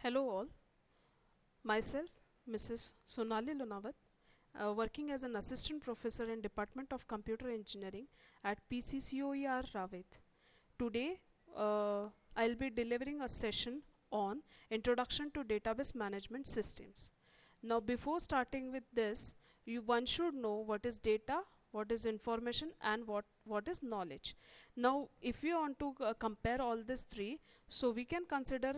Hello all, myself Mrs. Sonali Lunawat, working as an assistant professor in Department of Computer Engineering at PCCOER Rawit. Today I'll be delivering a session on Introduction to Database Management Systems. Now before starting with this, one should know what is data, what is information and what is knowledge. Now if you want to compare all these three, so we can consider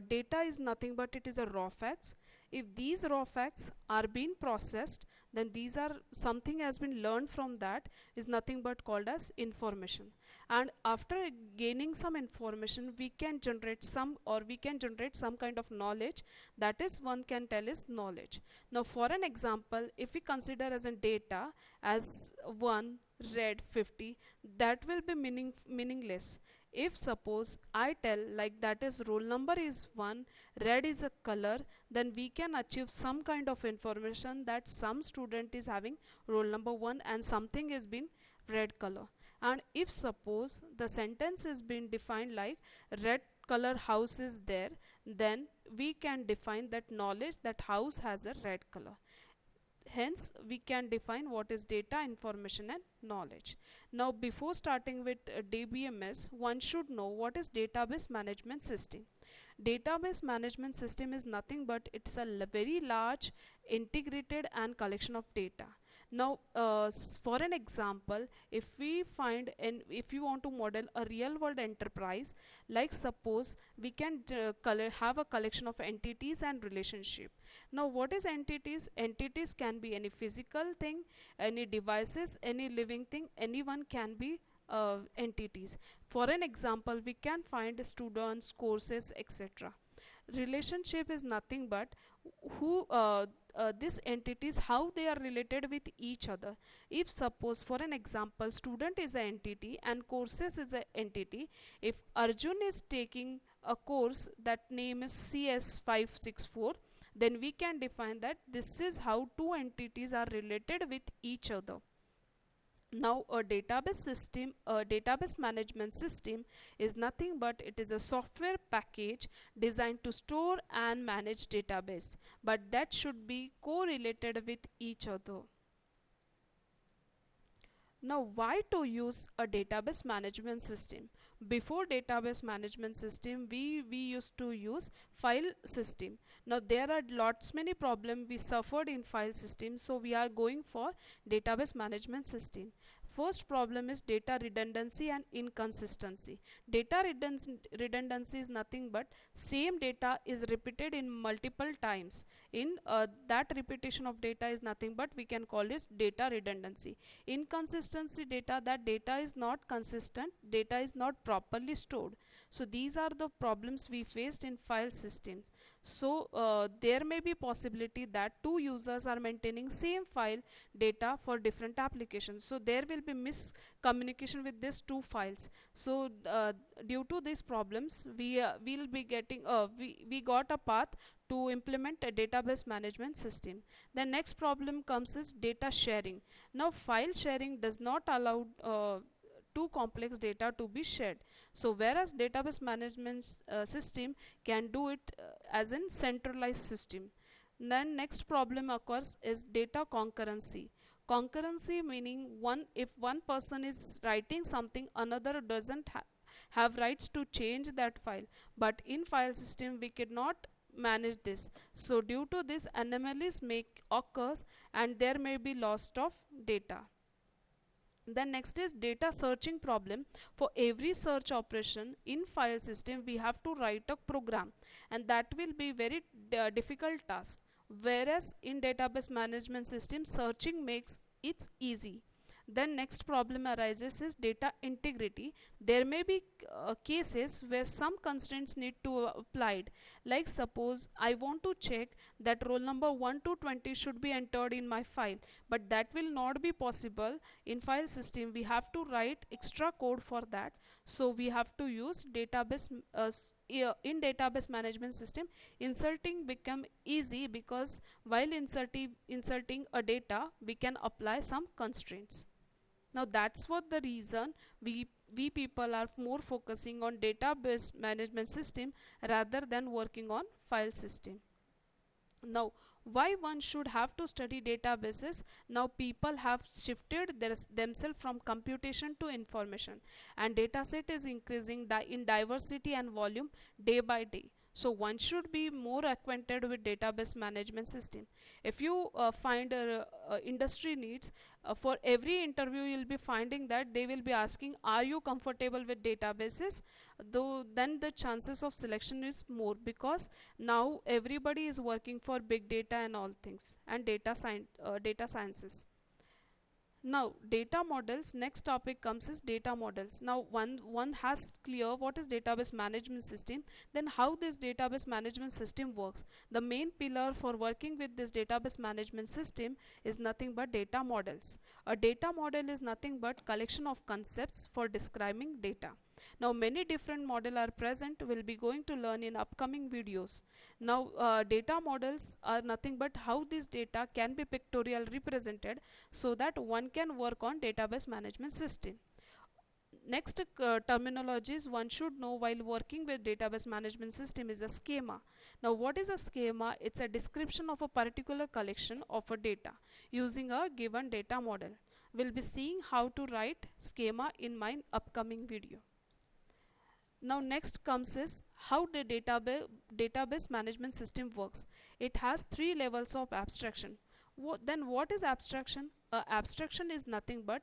data is nothing but it is a raw facts. If these raw facts are being processed, then these are something has been learned from that is nothing but called as information. And after gaining some information, we can generate some kind of knowledge, that is one can tell is knowledge. Now for an example, if we consider as a data as 1 red 50, that will be meaningless. If suppose I tell like that is roll number is 1, red is a color, then we can achieve some kind of information that some student is having roll number 1 and something is been red color. And if suppose the sentence is been defined like red color house is there, then we can define that knowledge that house has a red color. Hence we can define what is data, information and knowledge. Now before starting with DBMS, one should know what is database management system. Database management system is nothing but it's a very large integrated and collection of data. Now for an example, if you want to model a real world enterprise, like suppose we can have a collection of entities and relationship. Now what is entities? Entities can be any physical thing, any devices, any living thing, anyone can be entities. For an example, we can find students, courses, etc. Relationship is nothing but who these entities, how they are related with each other. If suppose for an example, student is an entity and courses is an entity. If Arjun is taking a course that name is CS564, then we can define that this is how two entities are related with each other. Now a database management system is nothing but it is a software package designed to store and manage database, but that should be correlated with each other. Now why to use a database management system? Before database management system, we used to use file system. Now there are lots many problems we suffered in file system, so we are going for database management system. First problem is data redundancy and inconsistency. Data redundancy is nothing but same data is repeated in multiple times. In that repetition of data is nothing but we can call this data redundancy. Inconsistency data, that data is not consistent, data is not properly stored. So these are the problems we faced in file systems. So there may be possibility that two users are maintaining same file data for different applications, so there will be miscommunication with these two files. So due to these problems, will be getting we got a path to implement a database management system. The next problem comes is data sharing. Now file sharing does not allow too complex data to be shared, so whereas database management system can do it as in centralized system. Then next problem occurs is data concurrency. Concurrency meaning if one person is writing something, another doesn't have rights to change that file, but in file system we cannot manage this. So due to this, anomalies may occurs and there may be loss of data. Then next is data searching problem. For every search operation in file system, we have to write a program, and that will be very difficult task, whereas in database management system, searching makes it easy. Then next problem arises is data integrity. There may be cases where some constraints need to applied. Like suppose I want to check that roll number 1 to 20 should be entered in my file, but that will not be possible in file system. We have to write extra code for that. So we have to use database in database management system. Inserting become easy because while inserting a data, we can apply some constraints. Now that's what the reason we we people are more focusing on database management system rather than working on file system. Now, why one should have to study databases? Now people have shifted themselves from computation to information, and dataset is increasing in diversity and volume day by day. So one should be more acquainted with database management system. If you find industry needs, for every interview you'll be finding that they will be asking, are you comfortable with databases? Though then the chances of selection is more, because now everybody is working for big data and all things, and data sciences. Now data models, next topic comes is data models. Now one has clear what is database management system, then how this database management system works. The main pillar for working with this database management system is nothing but data models. A data model is nothing but collection of concepts for describing data. Now many different model are present, we'll be going to learn in upcoming videos. Now data models are nothing but how this data can be pictorial represented, so that one can work on database management system. Next terminologies one should know while working with database management system is a schema. Now what is a schema? It's a description of a particular collection of a data using a given data model. We'll be seeing how to write schema in my upcoming video. Now next comes is how the database management system works. It has three levels of abstraction. Then what is abstraction? Abstraction is nothing but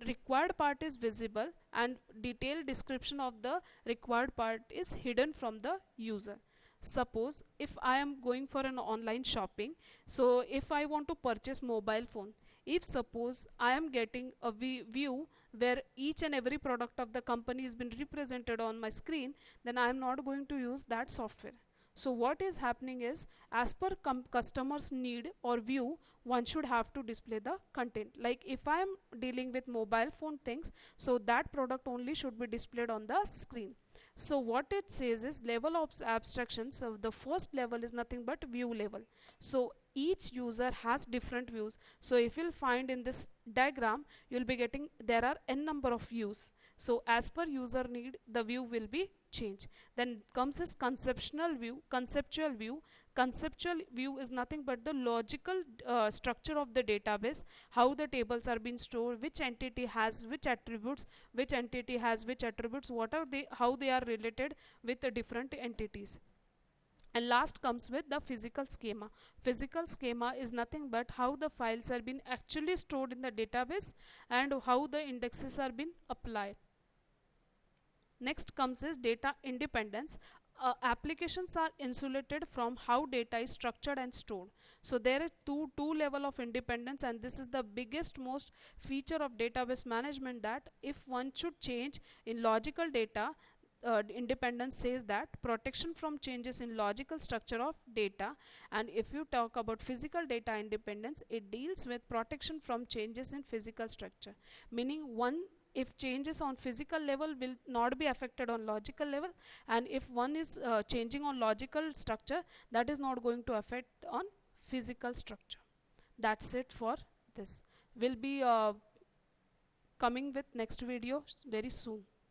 required part is visible and detailed description of the required part is hidden from the user. Suppose if I am going for an online shopping, so if I want to purchase mobile phone, if suppose I am getting a view where each and every product of the company has been represented on my screen, then I am not going to use that software. So what is happening is, as per customer's need or view, one should have to display the content. Like if I am dealing with mobile phone things, so that product only should be displayed on the screen. So what it says is level of abstraction. So the first level is nothing but view level. So each user has different views. So if you'll find in this diagram, you'll be getting there are n number of views. So as per user need, the view will be changed. Then comes this conceptual view. Conceptual view is nothing but the logical structure of the database, how the tables are being stored, which entity has which attributes, which entity has which attributes, what are they, how they are related with the different entities. And last comes with the physical schema. Physical schema is nothing but how the files are being actually stored in the database and how the indexes are being applied. Next comes is data independence. Applications are insulated from how data is structured and stored. So there is two level of independence, and this is the biggest most feature of database management, that if one should change in logical data, independence says that protection from changes in logical structure of data. And if you talk about physical data independence, it deals with protection from changes in physical structure, meaning one, if changes on physical level will not be affected on logical level, and if one is changing on logical structure, that is not going to affect on physical structure. That's it for this. We'll be coming with next video very soon.